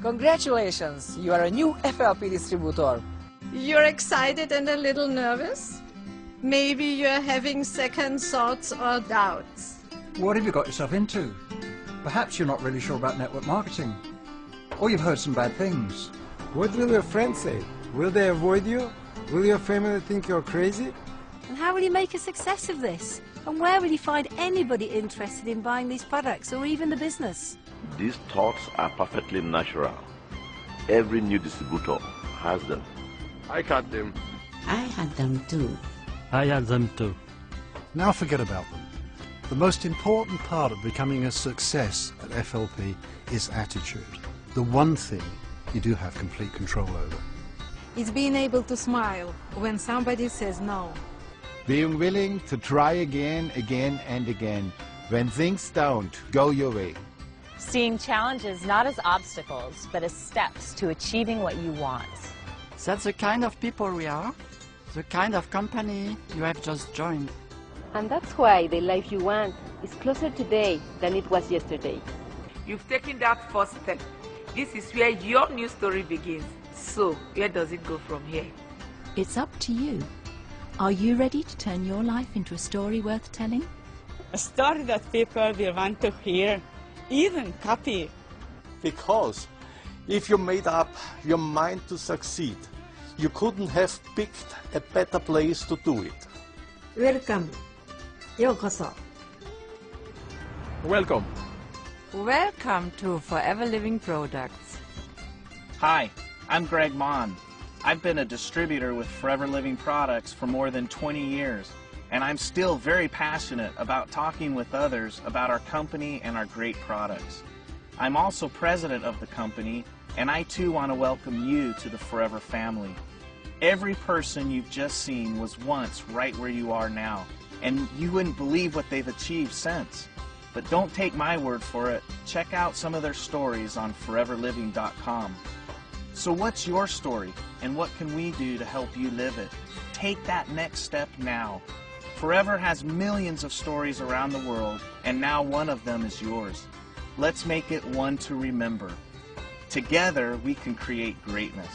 Congratulations, you are a new FLP distributor. You're excited and a little nervous? Maybe you're having second thoughts or doubts. What have you got yourself into? Perhaps you're not really sure about network marketing. Or you've heard some bad things. What will your friends say? Will they avoid you? Will your family think you're crazy? And how will you make a success of this? And where will you find anybody interested in buying these products or even the business? These thoughts are perfectly natural. Every new distributor has them. I got them. I had them too. I had them too. Now forget about them. The most important part of becoming a success at FLP is attitude. The one thing you do have complete control over. It's being able to smile when somebody says no. Being willing to try again and again when things don't go your way. Seeing challenges not as obstacles, but as steps to achieving what you want. That's the kind of people we are, the kind of company you have just joined. And that's why the life you want is closer today than it was yesterday. You've taken that first step. This is where your new story begins. So, where does it go from here? It's up to you. Are you ready to turn your life into a story worth telling? A story that people will want to hear, even copy. Because if you made up your mind to succeed, you couldn't have picked a better place to do it. Welcome. Yokoso. Welcome. Welcome to Forever Living Products. Hi, I'm Greg Mon. I've been a distributor with Forever Living Products for more than 20 years, and I'm still very passionate about talking with others about our company and our great products. I'm also president of the company, and I too want to welcome you to the Forever family. Every person you've just seen was once right where you are now, and you wouldn't believe what they've achieved since. But don't take my word for it. Check out some of their stories on foreverliving.com. So what's your story, and what can we do to help you live it? Take that next step now. Forever has millions of stories around the world, and now one of them is yours. Let's make it one to remember. Together, we can create greatness.